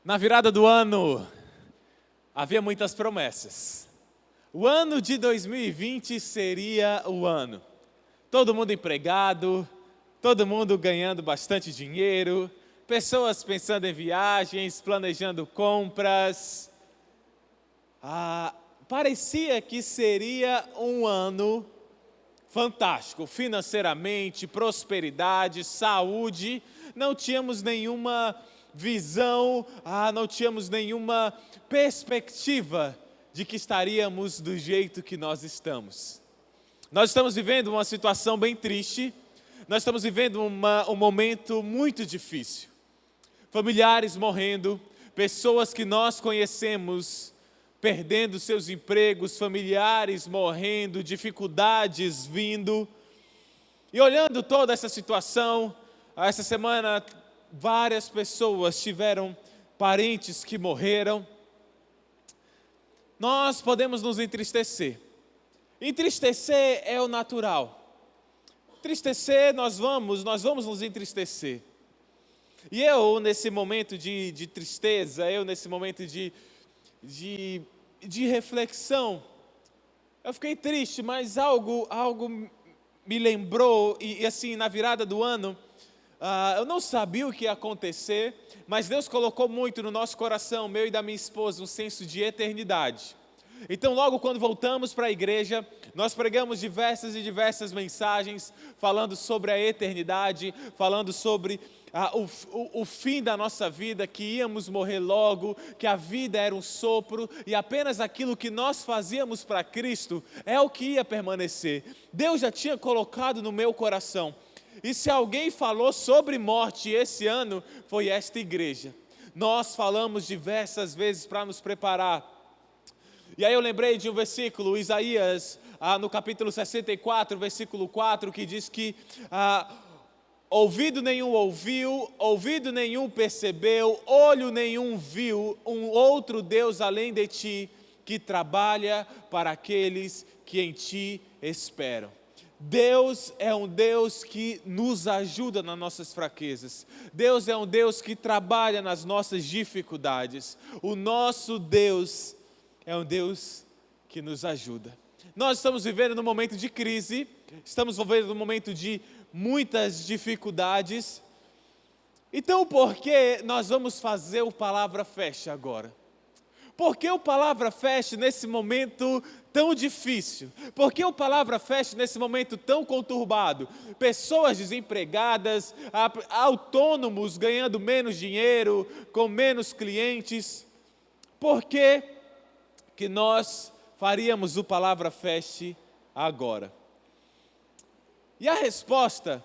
Na virada do ano, havia muitas promessas. O ano de 2020 seria o ano. Todo mundo empregado, todo mundo ganhando bastante dinheiro, pessoas pensando em viagens, planejando compras. Parecia que seria um ano fantástico, financeiramente, prosperidade, saúde. Não tínhamos nenhuma visão, não tínhamos nenhuma perspectiva de que estaríamos do jeito que nós estamos. Nós estamos vivendo uma situação bem triste, nós estamos vivendo um momento muito difícil. Familiares morrendo, pessoas que nós conhecemos perdendo seus empregos, familiares morrendo, dificuldades vindo. E olhando toda essa situação, essa semana várias pessoas tiveram parentes que morreram. Nós podemos nos entristecer. Entristecer é o natural. Entristecer, nós vamos nos entristecer. E eu, nesse momento de tristeza, nesse momento de reflexão, eu fiquei triste, mas algo me lembrou, e assim, na virada do ano, eu não sabia o que ia acontecer, mas Deus colocou muito no nosso coração, meu e da minha esposa, um senso de eternidade. Então, logo quando voltamos para a igreja, nós pregamos diversas mensagens, falando sobre a eternidade, falando sobre o fim da nossa vida, que íamos morrer logo, que a vida era um sopro, e apenas aquilo que nós fazíamos para Cristo é o que ia permanecer. Deus já tinha colocado no meu coração. E se alguém falou sobre morte esse ano, foi esta igreja. Nós falamos diversas vezes para nos preparar. E aí eu lembrei de um versículo, Isaías, no capítulo 64, versículo 4, que diz que ouvido nenhum ouviu, ouvido nenhum percebeu, olho nenhum viu um outro Deus além de ti, que trabalha para aqueles que em ti esperam. Deus é um Deus que nos ajuda nas nossas fraquezas. Deus é um Deus que trabalha nas nossas dificuldades. O nosso Deus é um Deus que nos ajuda. Nós estamos vivendo num momento de crise, estamos vivendo num momento de muitas dificuldades. Então, por que nós vamos fazer o Palavra Fest agora? Por que o Palavra Fest nesse momento tão difícil? Por que o Palavra Fest nesse momento tão conturbado? Pessoas desempregadas, autônomos ganhando menos dinheiro, com menos clientes. Por que nós faríamos o Palavra Fest agora? E a resposta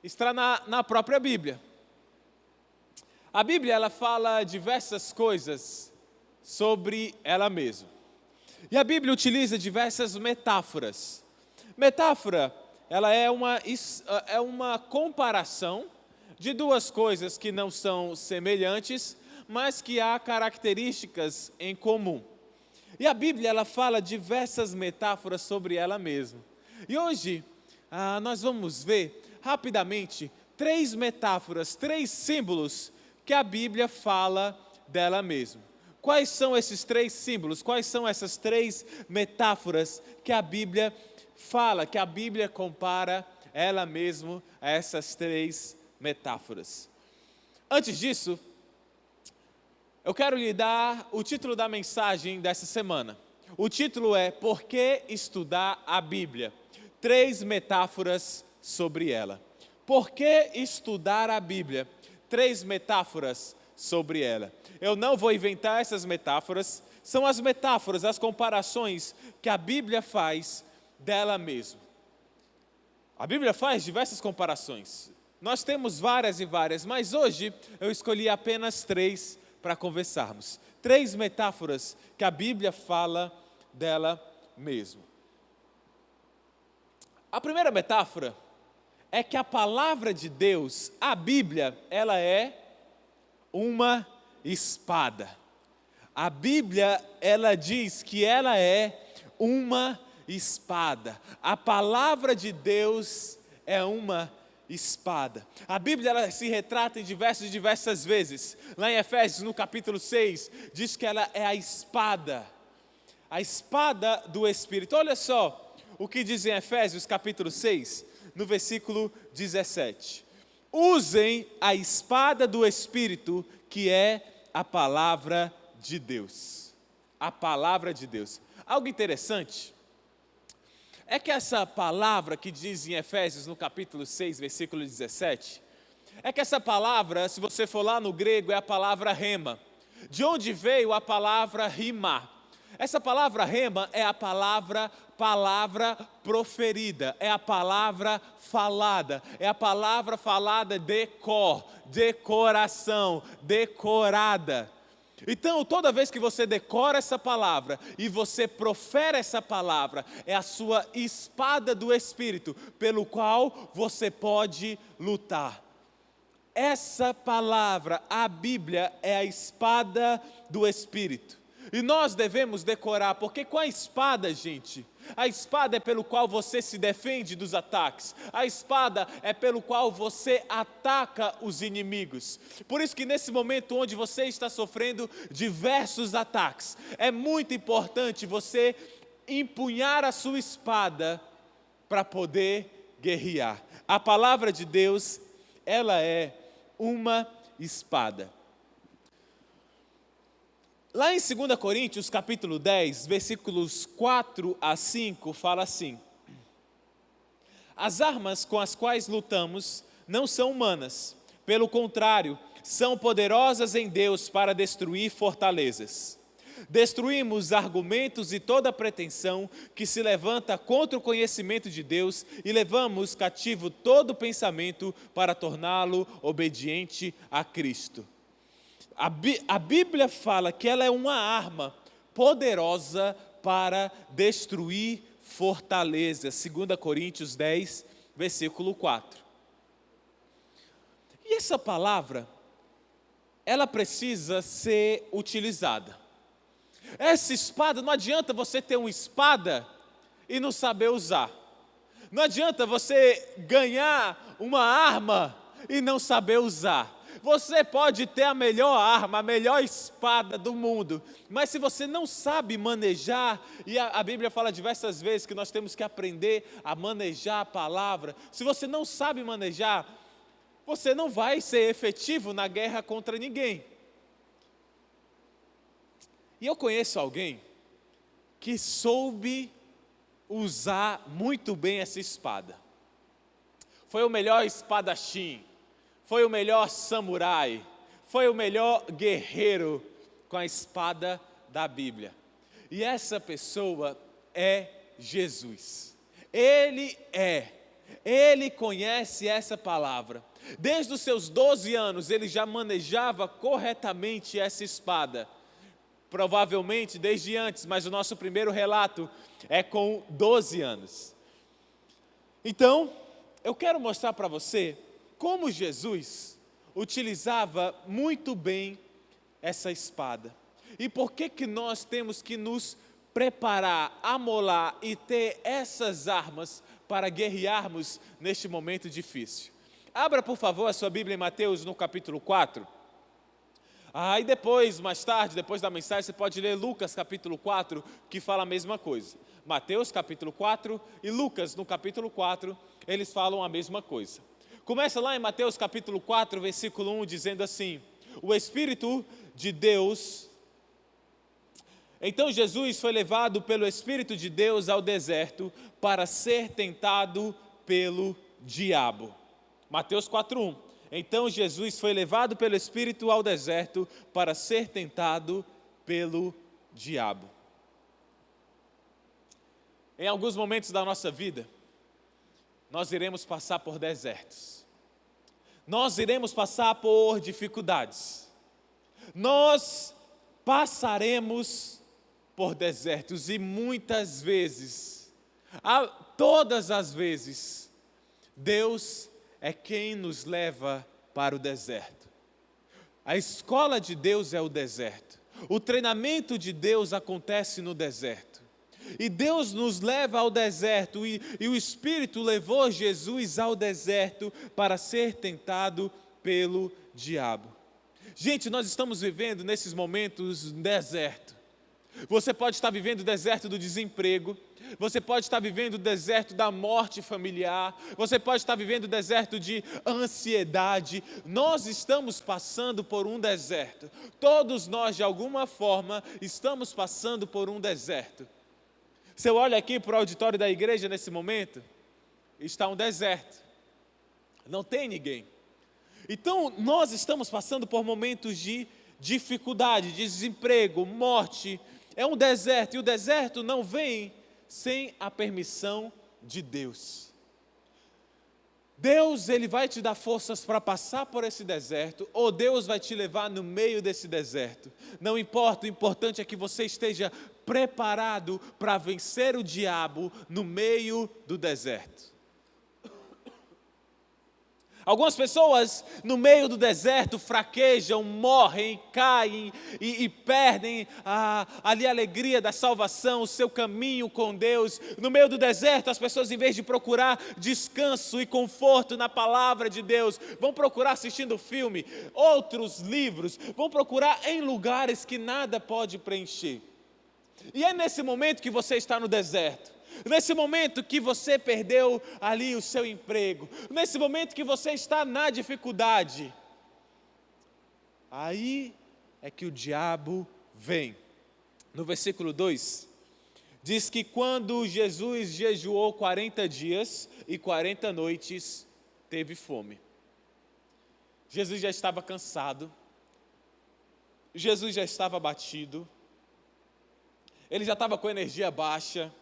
está na própria Bíblia. A Bíblia, ela fala diversas coisas sobre ela mesma. E a Bíblia utiliza diversas metáforas. Metáfora, ela é uma comparação de duas coisas que não são semelhantes, mas que há características em comum. E a Bíblia, ela fala diversas metáforas sobre ela mesma. E hoje, nós vamos ver rapidamente 3 metáforas, 3 símbolos que a Bíblia fala dela mesma. Quais são esses 3 símbolos? Quais são essas 3 metáforas que a Bíblia fala, que a Bíblia compara ela mesma a essas 3 metáforas? Antes disso, eu quero lhe dar o título da mensagem dessa semana. O título é Por que estudar a Bíblia? 3 metáforas sobre ela. Por que estudar a Bíblia? 3 metáforas sobre ela. Eu não vou inventar essas metáforas, são as metáforas, as comparações que a Bíblia faz dela mesma. A Bíblia faz diversas comparações. Nós temos várias e várias, mas hoje eu escolhi apenas 3 para conversarmos. 3 metáforas que a Bíblia fala dela mesma. A primeira metáfora é que a palavra de Deus, a Bíblia, ela é uma espada. A Bíblia, ela diz que ela é uma espada. A palavra de Deus é uma espada. A Bíblia ela se retrata em diversas vezes. Lá em Efésios, no capítulo 6, diz que ela é a espada do Espírito. Olha só o que diz em Efésios, capítulo 6, no versículo 17. Usem a espada do Espírito, que é a palavra de Deus. A palavra de Deus. Algo interessante é que essa palavra que diz em Efésios, no capítulo 6, versículo 17, é que essa palavra, se você for lá no grego, é a palavra rema, de onde veio a palavra rimar. Essa palavra rema é a palavra proferida, é a palavra falada, é a palavra falada decoração, decorada. Então, toda vez que você decora essa palavra e você profere essa palavra, é a sua espada do Espírito, pelo qual você pode lutar. Essa palavra, a Bíblia, é a espada do Espírito. E nós devemos decorar, porque com a espada, gente, a espada é pelo qual você se defende dos ataques. A espada é pelo qual você ataca os inimigos. Por isso que nesse momento onde você está sofrendo diversos ataques, é muito importante você empunhar a sua espada para poder guerrear. A palavra de Deus, ela é uma espada. Lá em 2 Coríntios, capítulo 10, versículos 4 a 5, fala assim: as armas com as quais lutamos não são humanas, pelo contrário, são poderosas em Deus para destruir fortalezas. Destruímos argumentos e toda pretensão que se levanta contra o conhecimento de Deus e levamos cativo todo pensamento para torná-lo obediente a Cristo. A Bíblia fala que ela é uma arma poderosa para destruir fortalezas. 2 Coríntios 10, versículo 4. E essa palavra, ela precisa ser utilizada. Essa espada, não adianta você ter uma espada e não saber usar. Não adianta você ganhar uma arma e não saber usar. Você pode ter a melhor arma, a melhor espada do mundo, mas se você não sabe manejar, e a Bíblia fala diversas vezes que nós temos que aprender a manejar a palavra, se você não sabe manejar, você não vai ser efetivo na guerra contra ninguém. E eu conheço alguém que soube usar muito bem essa espada. Foi o melhor espadachim, foi o melhor samurai, foi o melhor guerreiro com a espada da Bíblia. E essa pessoa é Jesus. Ele conhece essa palavra. Desde os seus 12 anos, ele já manejava corretamente essa espada. Provavelmente desde antes, mas o nosso primeiro relato é com 12 anos. Então, eu quero mostrar para você como Jesus utilizava muito bem essa espada. E por que nós temos que nos preparar, amolar e ter essas armas para guerrearmos neste momento difícil. Abra, por favor, a sua Bíblia em Mateus, no capítulo 4. E depois, mais tarde, depois da mensagem, você pode ler Lucas, capítulo 4, que fala a mesma coisa. Mateus, capítulo 4 e Lucas, no capítulo 4, eles falam a mesma coisa. Começa lá em Mateus, capítulo 4, versículo 1, dizendo assim: o Espírito de Deus... Então Jesus foi levado pelo Espírito de Deus ao deserto para ser tentado pelo diabo. Mateus 4:1. Então Jesus foi levado pelo Espírito ao deserto para ser tentado pelo diabo. Em alguns momentos da nossa vida, nós iremos passar por desertos. Nós iremos passar por dificuldades. Nós passaremos por desertos e muitas vezes, todas as vezes, Deus é quem nos leva para o deserto. A escola de Deus é o deserto. O treinamento de Deus acontece no deserto. E Deus nos leva ao deserto, e o Espírito levou Jesus ao deserto para ser tentado pelo diabo. Gente, nós estamos vivendo nesses momentos um deserto. Você pode estar vivendo o deserto do desemprego, você pode estar vivendo o deserto da morte familiar, você pode estar vivendo o deserto de ansiedade. Nós estamos passando por um deserto. Todos nós, de alguma forma, estamos passando por um deserto. Se eu olho aqui para o auditório da igreja nesse momento, está um deserto. Não tem ninguém. Então, nós estamos passando por momentos de dificuldade, de desemprego, morte. É um deserto, e o deserto não vem sem a permissão de Deus. Deus, Ele vai te dar forças para passar por esse deserto, ou Deus vai te levar no meio desse deserto. Não importa, o importante é que você esteja preparado para vencer o diabo no meio do deserto. Algumas pessoas no meio do deserto fraquejam, morrem, caem e perdem ali a alegria da salvação, o seu caminho com Deus. No meio do deserto, as pessoas, em vez de procurar descanso e conforto na palavra de Deus, vão procurar assistindo filme, outros livros, vão procurar em lugares que nada pode preencher. E é nesse momento que você está no deserto. Nesse momento que você perdeu ali o seu emprego, nesse momento que você está na dificuldade, aí é que o diabo vem. No versículo 2, diz que quando Jesus jejuou 40 dias e 40 noites, teve fome. Jesus já estava cansado, Jesus já estava abatido, ele já estava com energia baixa,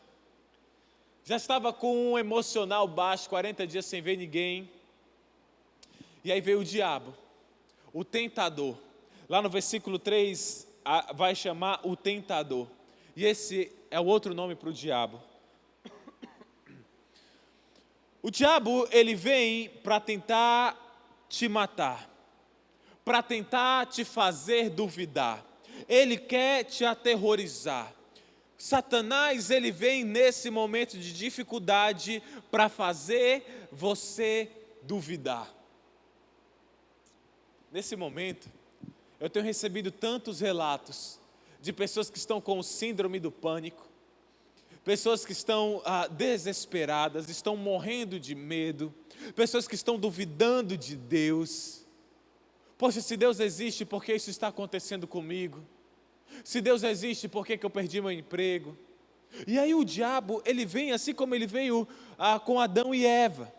já estava com um emocional baixo, 40 dias sem ver ninguém. E aí veio o diabo, o tentador. Lá no versículo 3, vai chamar o tentador. E esse é o outro nome para o diabo. O diabo, ele vem para tentar te matar, para tentar te fazer duvidar. Ele quer te aterrorizar. Satanás, ele vem nesse momento de dificuldade para fazer você duvidar. Nesse momento, eu tenho recebido tantos relatos de pessoas que estão com o síndrome do pânico, pessoas que estão desesperadas, estão morrendo de medo, pessoas que estão duvidando de Deus. Poxa, se Deus existe, por que isso está acontecendo comigo? Se Deus existe, por que eu perdi meu emprego? E aí o diabo, ele vem assim como ele veio com Adão e Eva.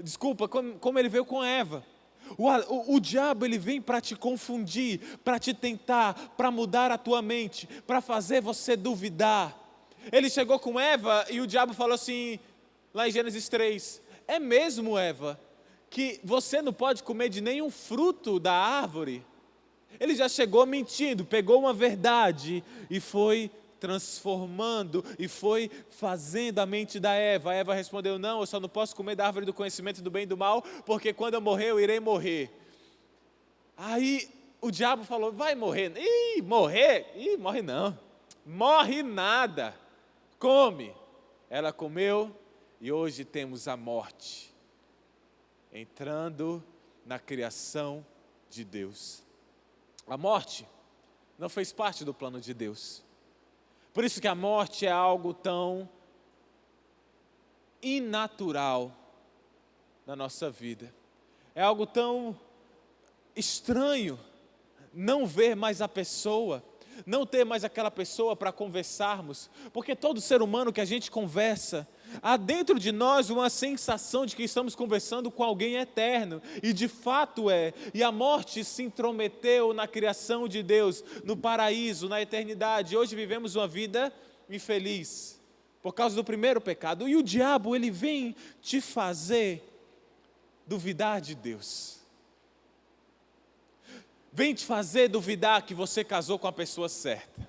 Desculpa, como ele veio com Eva. O diabo, ele vem para te confundir, para te tentar, para mudar a tua mente, para fazer você duvidar. Ele chegou com Eva e o diabo falou assim, lá em Gênesis 3, é mesmo, Eva, que você não pode comer de nenhum fruto da árvore? Ele já chegou mentindo, pegou uma verdade e foi transformando e foi fazendo a mente da Eva. A Eva respondeu, não, eu só não posso comer da árvore do conhecimento do bem e do mal, porque quando eu morrer, eu irei morrer. Aí o diabo falou, vai morrer. Ih, morrer? Ih, morre não. Morre nada. Come. Ela comeu e hoje temos a morte entrando na criação de Deus. A morte não fez parte do plano de Deus. Por isso que a morte é algo tão inatural na nossa vida. É algo tão estranho não ver mais a pessoa, não ter mais aquela pessoa para conversarmos, porque todo ser humano que a gente conversa, há dentro de nós uma sensação de que estamos conversando com alguém eterno, e de fato é, e a morte se intrometeu na criação de Deus, no paraíso, na eternidade. Hoje vivemos uma vida infeliz, por causa do primeiro pecado, e o diabo, ele vem te fazer duvidar de Deus. Vem te fazer duvidar que você casou com a pessoa certa.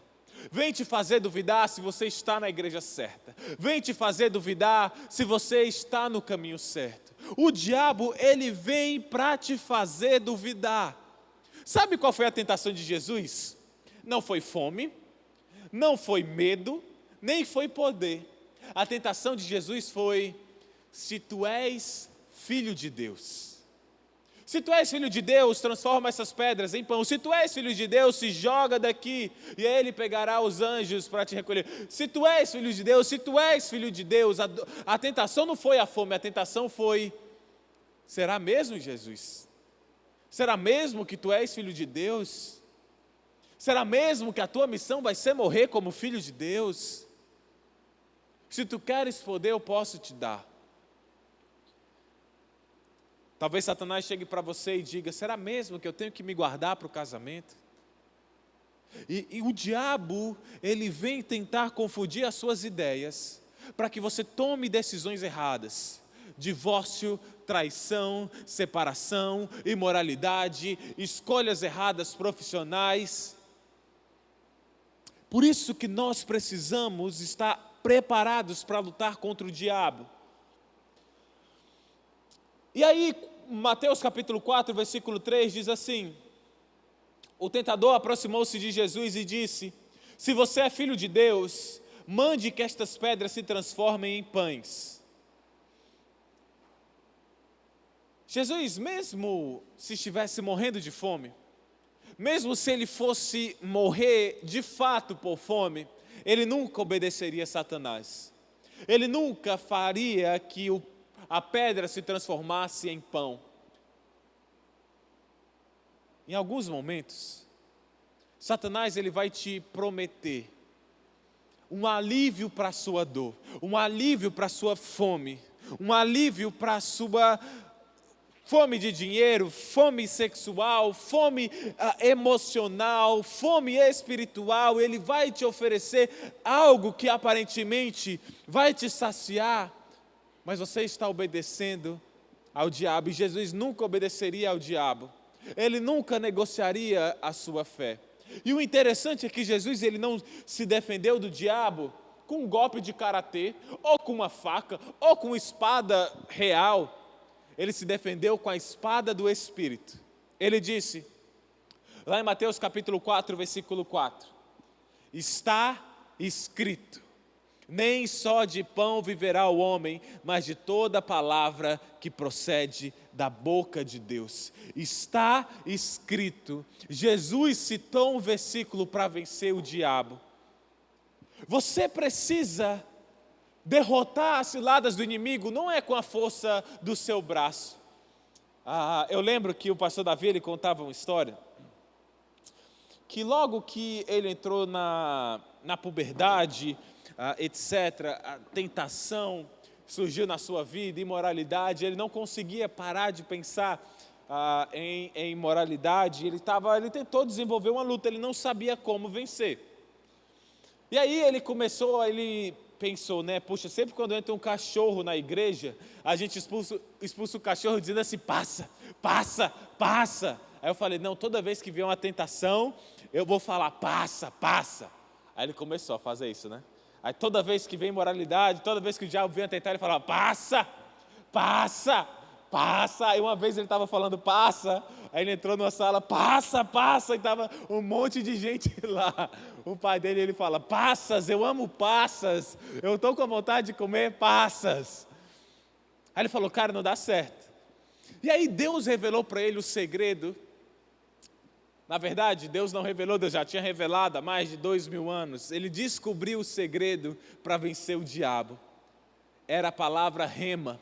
Vem te fazer duvidar se você está na igreja certa. Vem te fazer duvidar se você está no caminho certo. O diabo, ele vem para te fazer duvidar. Sabe qual foi a tentação de Jesus? Não foi fome, não foi medo, nem foi poder. A tentação de Jesus foi: se tu és filho de Deus. Se tu és filho de Deus, transforma essas pedras em pão. Se tu és filho de Deus, se joga daqui e ele pegará os anjos para te recolher. Se tu és filho de Deus, se tu és filho de Deus, a tentação não foi a fome, a tentação foi: será mesmo, Jesus? Será mesmo que tu és filho de Deus? Será mesmo que a tua missão vai ser morrer como filho de Deus? Se tu queres poder, eu posso te dar. Talvez Satanás chegue para você e diga: será mesmo que eu tenho que me guardar para o casamento? E o diabo, ele vem tentar confundir as suas ideias, para que você tome decisões erradas. Divórcio, traição, separação, imoralidade, escolhas erradas profissionais. Por isso que nós precisamos estar preparados para lutar contra o diabo. E aí, Mateus capítulo 4, versículo 3 diz assim: o tentador aproximou-se de Jesus e disse: se você é filho de Deus, mande que estas pedras se transformem em pães. Jesus, mesmo se estivesse morrendo de fome, mesmo se ele fosse morrer de fato por fome, ele nunca obedeceria a Satanás. Ele nunca faria que a pedra se transformasse em pão. Em alguns momentos, Satanás ele vai te prometer um alívio para a sua dor, um alívio para a sua fome, um alívio para a sua fome de dinheiro, fome sexual, fome emocional, fome espiritual. Ele vai te oferecer algo que aparentemente vai te saciar, mas você está obedecendo ao diabo. E Jesus nunca obedeceria ao diabo. Ele nunca negociaria a sua fé. E o interessante é que Jesus ele não se defendeu do diabo com um golpe de karatê, ou com uma faca, ou com uma espada real. Ele se defendeu com a espada do Espírito. Ele disse, lá em Mateus capítulo 4, versículo 4, está escrito: nem só de pão viverá o homem, mas de toda palavra que procede da boca de Deus. Está escrito. Jesus citou um versículo para vencer o diabo. Você precisa derrotar as ciladas do inimigo, não é com a força do seu braço. Eu lembro que o pastor Davi ele contava uma história, que logo que ele entrou na puberdade, etc., a tentação surgiu na sua vida, imoralidade, ele não conseguia parar de pensar em imoralidade, ele tentou desenvolver uma luta, ele não sabia como vencer. E aí ele pensou, né, puxa, sempre quando entra um cachorro na igreja, a gente expulsa o cachorro dizendo assim: passa, passa, passa. Aí eu falei: não, toda vez que vier uma tentação, eu vou falar: passa, passa. Aí ele começou a fazer isso, né? Aí toda vez que vem imoralidade, toda vez que o diabo vem a tentar, ele falava: passa, passa, passa. Aí uma vez ele estava falando passa, aí ele entrou numa sala: passa, passa, e estava um monte de gente lá. O pai dele, ele fala: passas, eu amo passas, eu estou com vontade de comer passas. Aí ele falou: cara, não dá certo. E aí Deus revelou para ele o segredo. Na verdade, Deus não revelou, Deus já tinha revelado há mais de 2000 anos. Ele descobriu o segredo para vencer o diabo. Era a palavra rema,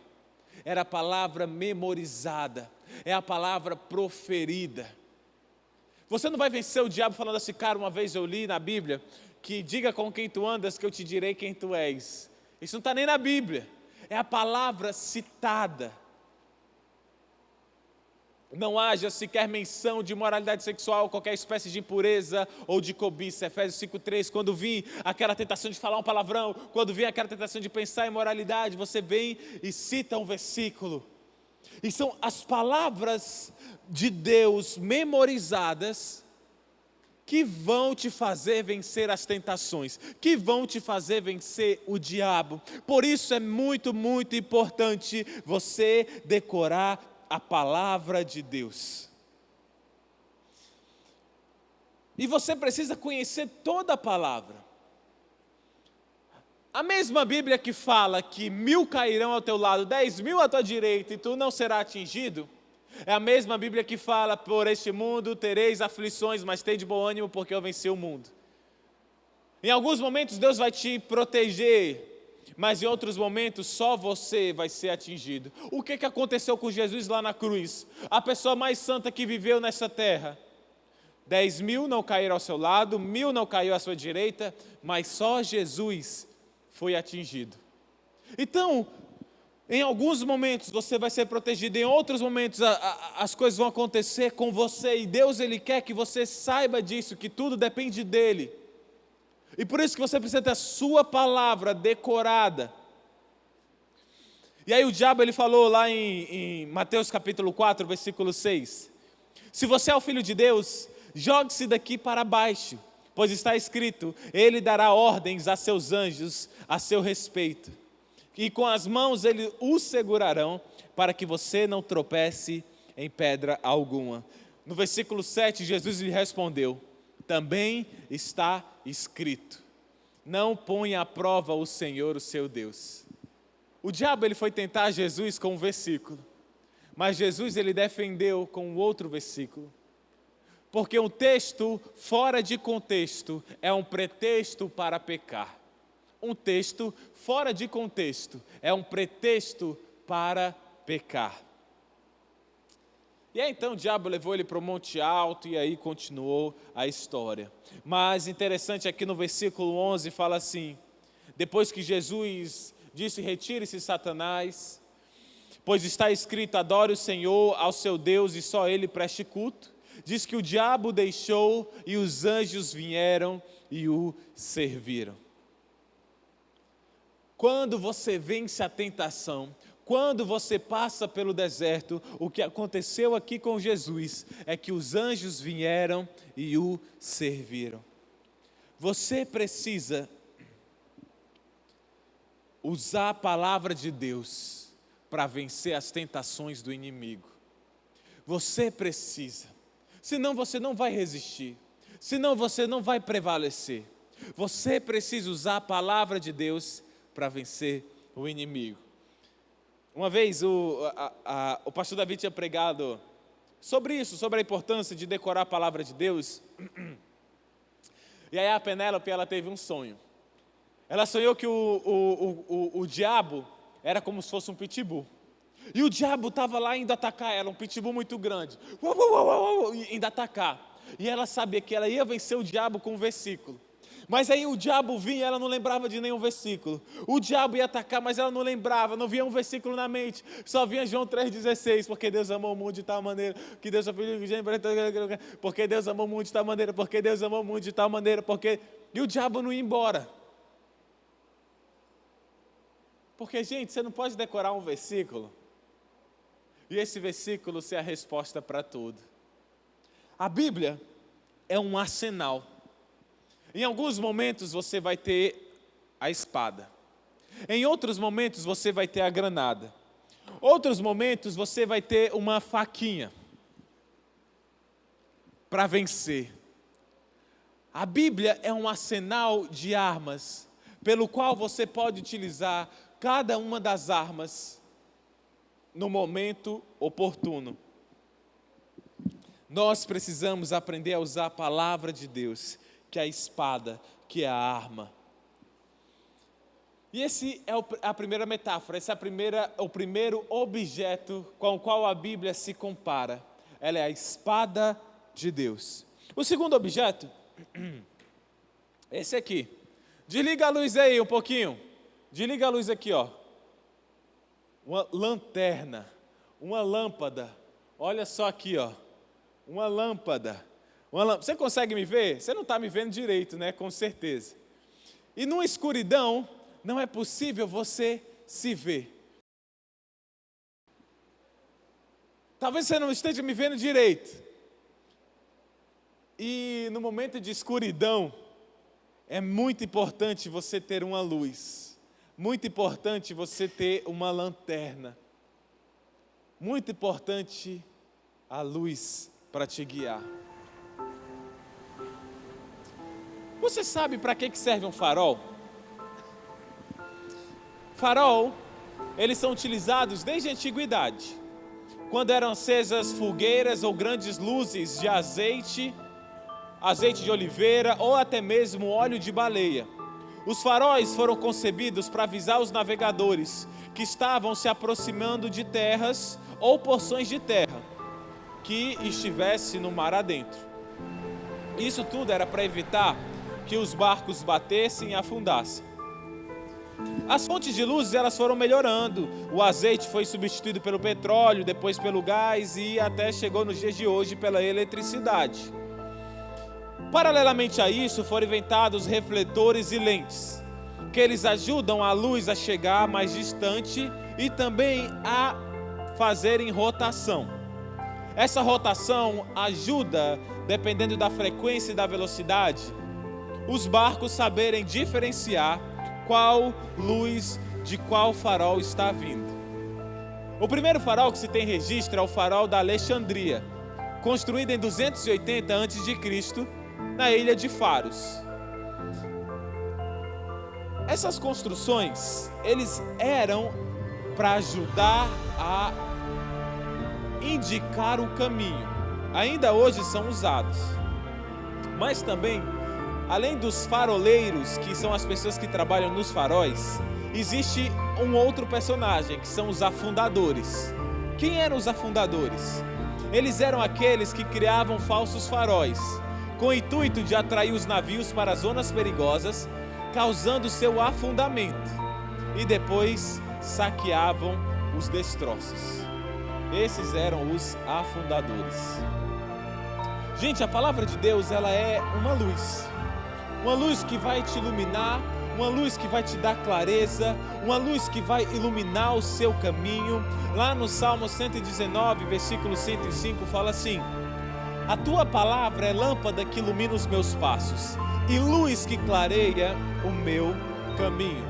era a palavra memorizada, é a palavra proferida. Você não vai vencer o diabo falando assim: cara, uma vez eu li na Bíblia que diga com quem tu andas que eu te direi quem tu és. Isso não está nem na Bíblia, é a palavra citada. Não haja sequer menção de imoralidade sexual, qualquer espécie de impureza ou de cobiça. Efésios 5,3, quando vir aquela tentação de falar um palavrão, quando vir aquela tentação de pensar em imoralidade, você vem e cita um versículo. E são as palavras de Deus memorizadas que vão te fazer vencer as tentações, que vão te fazer vencer o diabo. Por isso é muito, muito importante você decorar a palavra de Deus. E você precisa conhecer toda a palavra. A mesma Bíblia que fala que 1000 cairão ao teu lado, 10.000 à tua direita e tu não será atingido, é a mesma Bíblia que fala, por este mundo tereis aflições, mas tende bom ânimo porque eu venci o mundo. Em alguns momentos Deus vai te proteger, mas em outros momentos só você vai ser atingido. O que aconteceu com Jesus lá na cruz? A pessoa mais santa que viveu nessa terra. 10.000 não caíram ao seu lado, 1000 não caiu à sua direita, mas só Jesus foi atingido. Então, em alguns momentos você vai ser protegido, em outros momentos as coisas vão acontecer com você, e Deus Ele quer que você saiba disso, que tudo depende dEle. E por isso que você precisa ter a sua palavra decorada. E aí o diabo ele falou lá em Mateus capítulo 4, versículo 6. Se você é o filho de Deus, jogue-se daqui para baixo, pois está escrito, Ele dará ordens a seus anjos a seu respeito. E com as mãos Ele os segurarão, para que você não tropece em pedra alguma. No versículo 7, Jesus lhe respondeu, também está escrito, não ponha à prova o Senhor, o seu Deus. O diabo ele foi tentar Jesus com um versículo, mas Jesus ele defendeu com outro versículo. Porque um texto fora de contexto é um pretexto para pecar. Um texto fora de contexto é um pretexto para pecar. E aí então o diabo levou ele para o monte alto e aí continuou a história. Mas interessante aqui no versículo 11 fala assim, depois que Jesus disse, retire-se Satanás, pois está escrito, adore o Senhor, ao seu Deus e só Ele preste culto. Diz que o diabo deixou e os anjos vieram e o serviram. Quando você vence a tentação, quando você passa pelo deserto, o que aconteceu aqui com Jesus é que os anjos vieram e o serviram. Você precisa usar a palavra de Deus para vencer as tentações do inimigo. Você precisa. Senão você não vai resistir. Senão você não vai prevalecer. Você precisa usar a palavra de Deus para vencer o inimigo. Uma vez o pastor Davi tinha pregado sobre isso, sobre a importância de decorar a palavra de Deus. E aí a Penélope, ela teve um sonho. Ela sonhou que o diabo era como se fosse um pitbull. E o diabo estava lá indo atacar ela, um pitbull muito grande. Indo atacar. E ela sabia que ela ia vencer o diabo com um versículo. Mas aí o diabo vinha e ela não lembrava de nenhum versículo. O diabo ia atacar, mas ela não lembrava, não via um versículo na mente. Só vinha João 3,16, porque Deus amou o mundo de tal maneira, que Deus porque Deus amou o mundo de tal maneira, porque Deus amou o mundo de tal maneira, porque... E o diabo não ia embora. Porque, gente, você não pode decorar um versículo e esse versículo ser a resposta para tudo. A Bíblia é um arsenal. Em alguns momentos você vai ter a espada. Em outros momentos você vai ter a granada. Outros momentos você vai ter uma faquinha para vencer. A Bíblia é um arsenal de armas, pelo qual você pode utilizar cada uma das armas no momento oportuno. Nós precisamos aprender a usar a palavra de Deus, que é a espada, que é a arma. E esse é a primeira metáfora, esse é o primeiro objeto com o qual a Bíblia se compara. Ela é a espada de Deus. O segundo objeto, esse aqui. Desliga a luz aí um pouquinho. Desliga a luz aqui, ó. Uma lanterna, uma lâmpada. Olha só aqui, ó. Uma lâmpada. Você consegue me ver? Você não está me vendo direito, né? Com certeza. E numa escuridão, não é possível você se ver. Talvez você não esteja me vendo direito. E no momento de escuridão, é muito importante você ter uma luz. Muito importante você ter uma lanterna. Muito importante a luz para te guiar. Você sabe para que serve um farol? Farol, eles são utilizados desde a antiguidade, quando eram acesas fogueiras ou grandes luzes de azeite de oliveira ou até mesmo óleo de baleia. Os faróis foram concebidos para avisar os navegadores que estavam se aproximando de terras ou porções de terra que estivesse no mar adentro. Isso tudo era para evitar que os barcos batessem e afundassem. As fontes de luz, elas foram melhorando. O azeite foi substituído pelo petróleo, depois pelo gás e até chegou nos dias de hoje pela eletricidade. Paralelamente a isso, foram inventados refletores e lentes, que eles ajudam a luz a chegar mais distante e também a fazerem rotação. Essa rotação ajuda, dependendo da frequência e da velocidade, os barcos saberem diferenciar qual luz de qual farol está vindo. O primeiro farol que se tem registro é o farol da Alexandria, construído em 280 a.C., na ilha de Faros. Essas construções, eles eram para ajudar a indicar o caminho. Ainda hoje são usados. Mas também, além dos faroleiros, que são as pessoas que trabalham nos faróis, existe um outro personagem, que são os afundadores. Quem eram os afundadores? Eles eram aqueles que criavam falsos faróis, com o intuito de atrair os navios para zonas perigosas, causando seu afundamento, e depois saqueavam os destroços. Esses eram os afundadores. Gente, a palavra de Deus, ela é uma luz que vai te iluminar, uma luz que vai te dar clareza, uma luz que vai iluminar o seu caminho. Lá no Salmo 119, versículo 105, fala assim: a tua palavra é lâmpada que ilumina os meus passos e luz que clareia o meu caminho.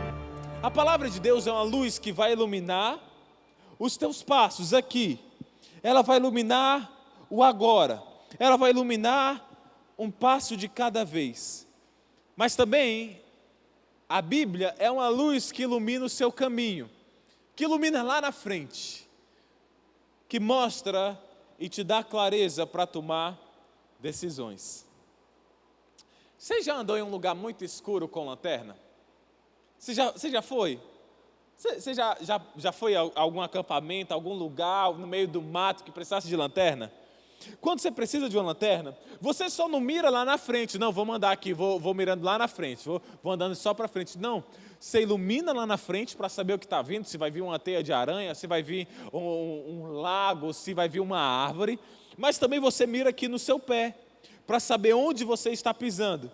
A palavra de Deus é uma luz que vai iluminar os teus passos aqui. Ela vai iluminar o agora. Ela vai iluminar um passo de cada vez. Mas também a Bíblia é uma luz que ilumina o seu caminho, que ilumina lá na frente, que mostra e te dá clareza para tomar decisões. Você já andou em um lugar muito escuro com lanterna? Você já foi? Você já foi a algum acampamento, algum lugar no meio do mato que precisasse de lanterna? Quando você precisa de uma lanterna, você só não mira lá na frente. Não, vou mandar aqui, vou mirando lá na frente, vou andando só para frente. Não, você ilumina lá na frente para saber o que está vindo, se vai vir uma teia de aranha, se vai vir um lago, se vai vir uma árvore. Mas também você mira aqui no seu pé, para saber onde você está pisando.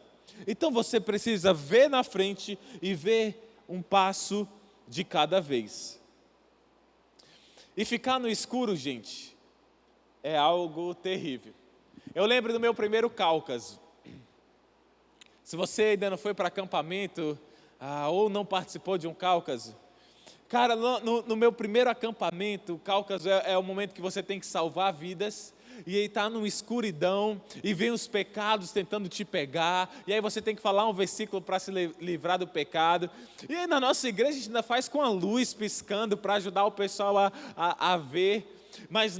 Então você precisa ver na frente e ver um passo de cada vez. E ficar no escuro, gente, é algo terrível. Eu lembro do meu primeiro Cáucaso. Se você ainda não foi para acampamento, ou não participou de um Cáucaso, cara, no meu primeiro acampamento, o Cáucaso é o momento que você tem que salvar vidas, e aí está numa escuridão, e vem os pecados tentando te pegar, e aí você tem que falar um versículo para se livrar do pecado. E aí na nossa igreja a gente ainda faz com a luz piscando para ajudar o pessoal a ver. Mas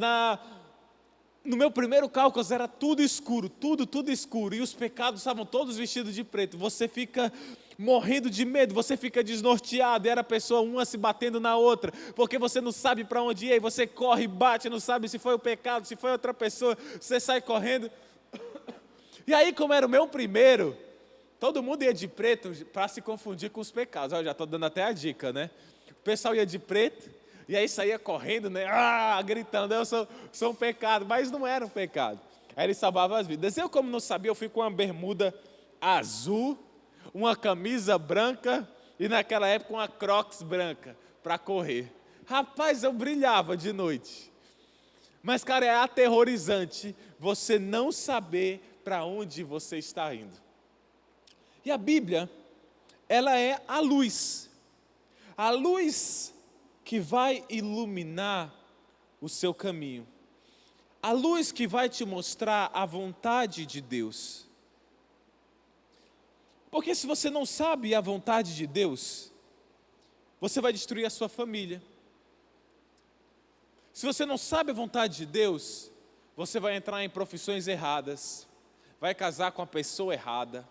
no meu primeiro Cáucaso era tudo escuro, tudo escuro, e os pecados estavam todos vestidos de preto. Você fica morrendo de medo, você fica desnorteado, e era a pessoa uma se batendo na outra, porque você não sabe para onde ir, e você corre e bate, não sabe se foi o pecado, se foi outra pessoa, você sai correndo. E aí, como era o meu primeiro, todo mundo ia de preto para se confundir com os pecados. Eu já estou dando até a dica, né? O pessoal ia de preto, e aí saía correndo, né? Gritando, eu sou um pecado, mas não era um pecado. Aí ele salvava as vidas. Eu, como não sabia, eu fui com uma bermuda azul, uma camisa branca e naquela época uma Crocs branca para correr. Rapaz, eu brilhava de noite. Mas, cara, é aterrorizante você não saber para onde você está indo. E a Bíblia, ela é a luz que vai iluminar o seu caminho, a luz que vai te mostrar a vontade de Deus. Porque se você não sabe a vontade de Deus, você vai destruir a sua família. Se você não sabe a vontade de Deus, você vai entrar em profissões erradas, vai casar com a pessoa errada,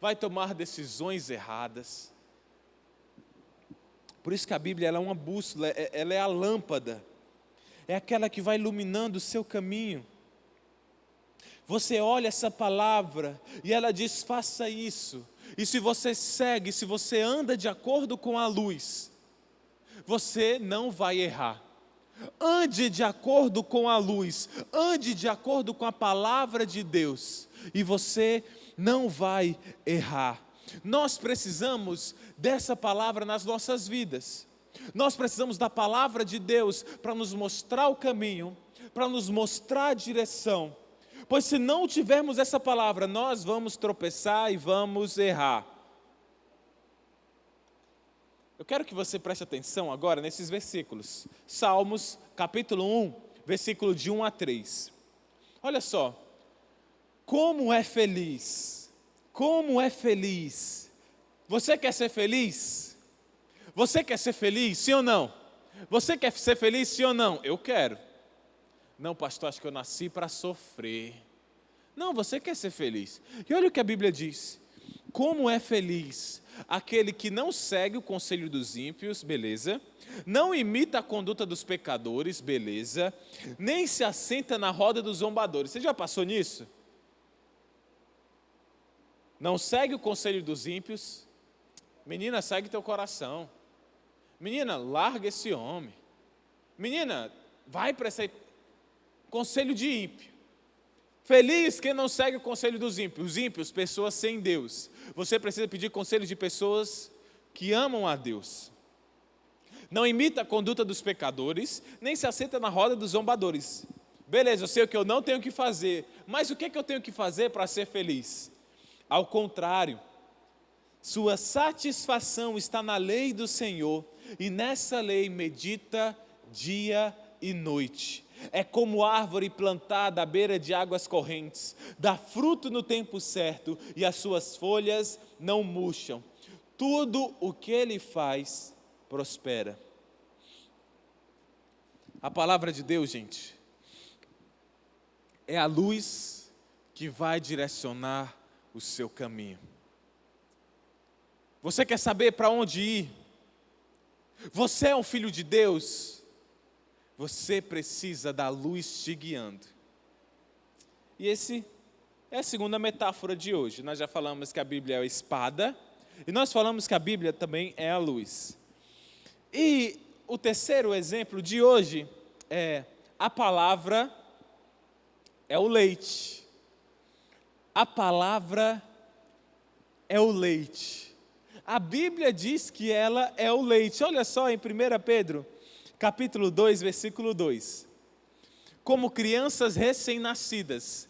vai tomar decisões erradas. Por isso que a Bíblia ela é uma bússola, ela é a lâmpada, é aquela que vai iluminando o seu caminho. Você olha essa palavra e ela diz, faça isso. E se você segue, se você anda de acordo com a luz, você não vai errar. Ande de acordo com a luz, ande de acordo com a palavra de Deus, e você não vai errar. Nós precisamos dessa palavra nas nossas vidas. Nós precisamos da palavra de Deus para nos mostrar o caminho, para nos mostrar a direção. Pois se não tivermos essa palavra, nós vamos tropeçar e vamos errar. Eu quero que você preste atenção agora nesses versículos. Salmos, capítulo 1, versículo de 1 a 3. Olha só. Como é feliz. Como é feliz. Você quer ser feliz? Você quer ser feliz, sim ou não? Você quer ser feliz, sim ou não? Eu quero. Não, pastor, acho que eu nasci para sofrer. Não, você quer ser feliz. E olha o que a Bíblia diz. Como é feliz aquele que não segue o conselho dos ímpios, beleza? Não imita a conduta dos pecadores, beleza? Nem se assenta na roda dos zombadores. Você já passou nisso? Não segue o conselho dos ímpios. Menina, segue teu coração. Menina, larga esse homem. Menina, vai para esse conselho de ímpio. Feliz quem não segue o conselho dos ímpios. Os ímpios, pessoas sem Deus. Você precisa pedir conselho de pessoas que amam a Deus. Não imita a conduta dos pecadores, nem se assenta na roda dos zombadores. Beleza, eu sei o que eu não tenho que fazer, mas o que eu tenho que fazer para ser feliz? Ao contrário, sua satisfação está na lei do Senhor, e nessa lei medita dia e noite. É como árvore plantada à beira de águas correntes, dá fruto no tempo certo, e as suas folhas não murcham. Tudo o que ele faz prospera. A palavra de Deus, gente, é a luz que vai direcionar o seu caminho. Você quer saber para onde ir? Você é um filho de Deus? Você precisa da luz te guiando. E esse é a segunda metáfora de hoje. Nós já falamos que a Bíblia é a espada, e nós falamos que a Bíblia também é a luz. E o terceiro exemplo de hoje é a palavra é o leite. A palavra é o leite. A Bíblia diz que ela é o leite. Olha só em 1 Pedro, capítulo 2, versículo 2. Como crianças recém-nascidas,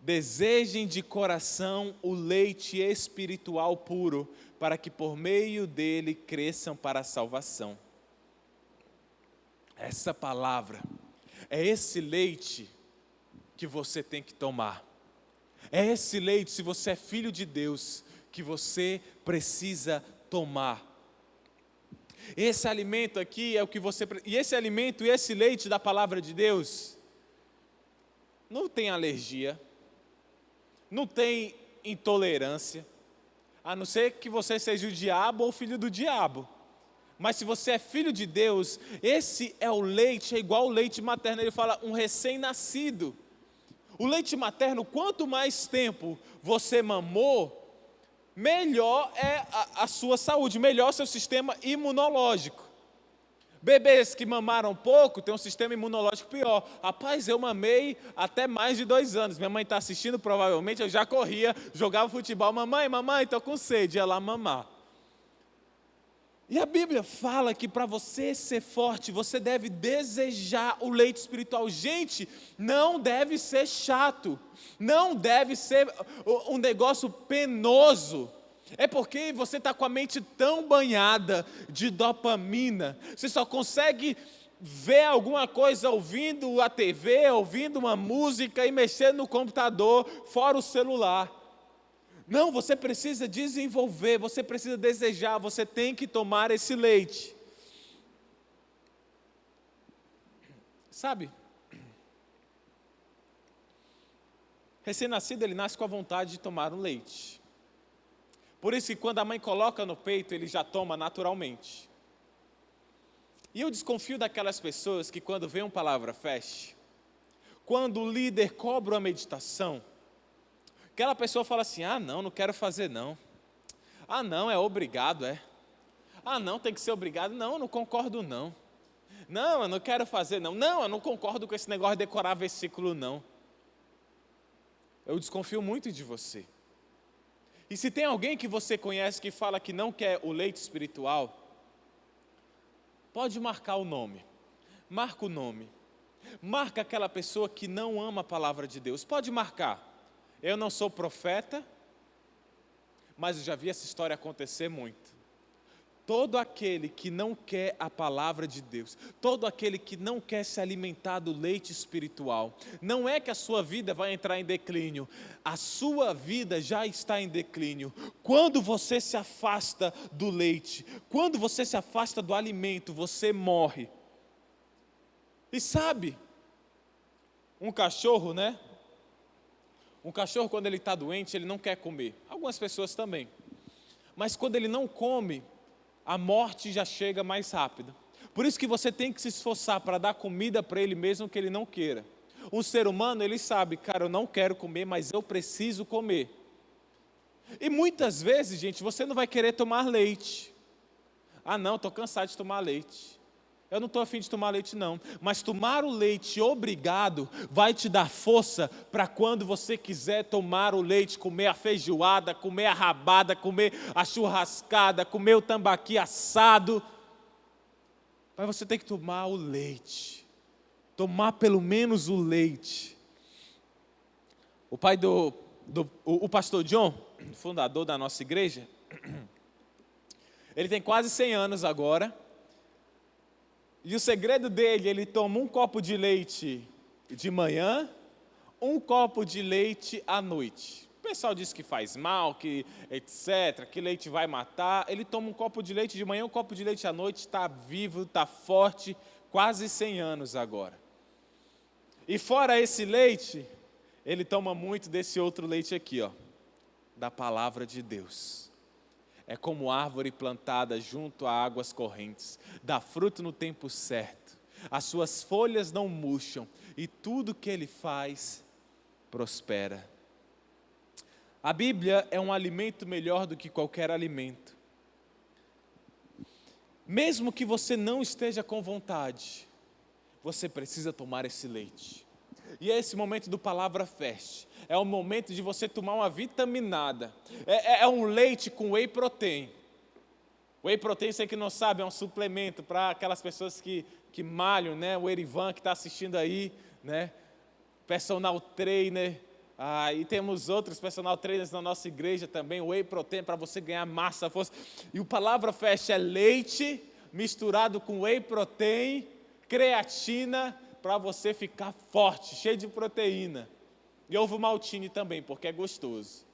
desejem de coração o leite espiritual puro, para que por meio dele cresçam para a salvação. Essa palavra, é esse leite que você tem que tomar. É esse leite, se você é filho de Deus, que você precisa tomar. Esse alimento aqui é o que você... E esse alimento e esse leite da palavra de Deus não tem alergia, não tem intolerância, a não ser que você seja o diabo ou filho do diabo. Mas se você é filho de Deus, esse é o leite, é igual o leite materno. Ele fala um recém-nascido. O leite materno, quanto mais tempo você mamou, melhor é a sua saúde, melhor seu sistema imunológico. Bebês que mamaram pouco têm um sistema imunológico pior. Rapaz, eu mamei até mais de 2 anos. Minha mãe está assistindo, provavelmente, eu já corria, jogava futebol. Mamãe, estou com sede, ia lá mamar. E a Bíblia fala que para você ser forte, você deve desejar o leite espiritual. Gente, não deve ser chato, não deve ser um negócio penoso. É porque você está com a mente tão banhada de dopamina, você só consegue ver alguma coisa ouvindo a TV, ouvindo uma música e mexendo no computador, fora o celular. Não, você precisa desenvolver, você precisa desejar, você tem que tomar esse leite. Sabe? Recém-nascido, ele nasce com a vontade de tomar um leite. Por isso que quando a mãe coloca no peito, ele já toma naturalmente. E eu desconfio daquelas pessoas que quando vem uma palavra fast, quando o líder cobra uma meditação, aquela pessoa fala assim, não quero fazer não. Não, é obrigado, é. Não, tem que ser obrigado. Não, eu não concordo não. Não, eu não quero fazer não. Não, eu não concordo com esse negócio de decorar versículo não. Eu desconfio muito de você. E se tem alguém que você conhece que fala que não quer o leite espiritual, pode marcar o nome. Marca o nome. Marca aquela pessoa que não ama a palavra de Deus. Pode marcar. Eu não sou profeta, mas eu já vi essa história acontecer muito. Todo aquele que não quer a palavra de Deus, todo aquele que não quer se alimentar do leite espiritual, não é que a sua vida vai entrar em declínio, a sua vida já está em declínio. Quando você se afasta do leite, quando você se afasta do alimento, você morre. E sabe, um cachorro, né? Um cachorro, quando ele está doente, ele não quer comer. Algumas pessoas também. Mas quando ele não come, a morte já chega mais rápido. Por isso que você tem que se esforçar para dar comida para ele mesmo que ele não queira. Um ser humano, ele sabe, cara, eu não quero comer, mas eu preciso comer. E muitas vezes, gente, você não vai querer tomar leite. Não, estou cansado de tomar leite. Eu não estou afim de tomar leite não, mas tomar o leite obrigado vai te dar força para quando você quiser tomar o leite, comer a feijoada, comer a rabada, comer a churrascada, comer o tambaqui assado. Mas você tem que tomar o leite, tomar pelo menos o leite. O pai o pastor John, fundador da nossa igreja, ele tem quase 100 anos agora. E o segredo dele, ele toma um copo de leite de manhã, um copo de leite à noite. O pessoal diz que faz mal, que etc., que leite vai matar. Ele toma um copo de leite de manhã, um copo de leite à noite, está vivo, está forte, quase 100 anos agora. E fora esse leite, ele toma muito desse outro leite aqui, da palavra de Deus. É como árvore plantada junto a águas correntes, dá fruto no tempo certo, as suas folhas não murcham, e tudo que ele faz, prospera. A Bíblia é um alimento melhor do que qualquer alimento. Mesmo que você não esteja com vontade, você precisa tomar esse leite. E é esse momento do Palavra Fast. É o momento de você tomar uma vitaminada. É um leite com whey protein. Whey protein, você que não sabe, é um suplemento para aquelas pessoas que malham, né? O Erivan que está assistindo aí, né? Personal trainer. E temos outros personal trainers na nossa igreja também. Whey protein para você ganhar massa, força. E o Palavra Fast é leite misturado com whey protein, creatina, para você ficar forte, cheio de proteína. E ovo maltine também, porque é gostoso.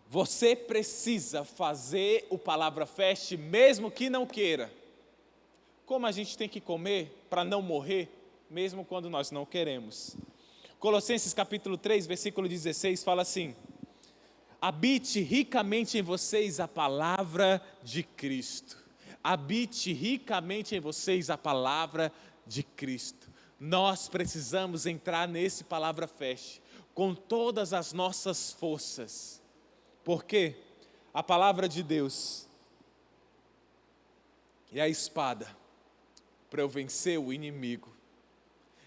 Você precisa fazer o Palavra Fast, mesmo que não queira. Como a gente tem que comer para não morrer, mesmo quando nós não queremos. Colossenses capítulo 3, versículo 16, fala assim: habite ricamente em vocês a palavra de Cristo. Habite ricamente em vocês a palavra de Cristo. Nós precisamos entrar nesse Palavra Fast com todas as nossas forças. Porque a palavra de Deus é a espada para eu vencer o inimigo.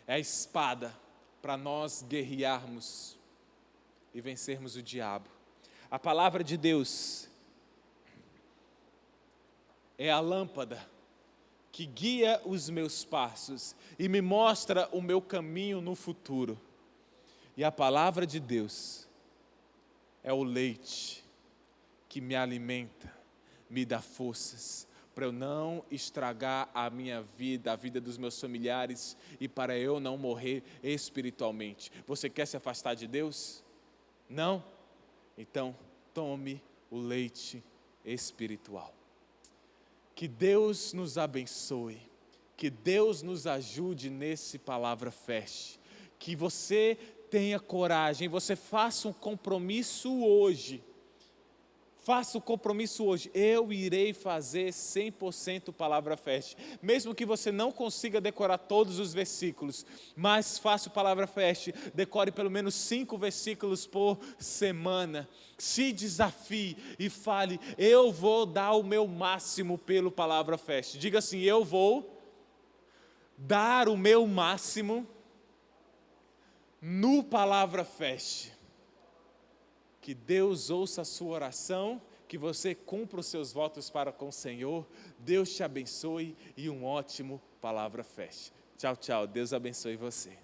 É a espada para nós guerrearmos e vencermos o diabo. A palavra de Deus é a lâmpada que guia os meus passos e me mostra o meu caminho no futuro. E a palavra de Deus é o leite que me alimenta, me dá forças para eu não estragar a minha vida, a vida dos meus familiares e para eu não morrer espiritualmente. Você quer se afastar de Deus? Não? Então, tome o leite espiritual. Que Deus nos abençoe, que Deus nos ajude nesse Palavra Fest, que você tenha coragem, você faça um compromisso hoje. Faça o compromisso hoje, eu irei fazer 100% Palavra Fest. Mesmo que você não consiga decorar todos os versículos, mas faça o Palavra Fest, decore pelo menos 5 versículos por semana. Se desafie e fale, eu vou dar o meu máximo pelo Palavra Fest. Diga assim, eu vou dar o meu máximo no Palavra Fest. Que Deus ouça a sua oração, que você cumpra os seus votos para com o Senhor. Deus te abençoe e um ótimo Palavra Fest. Tchau, tchau. Deus abençoe você.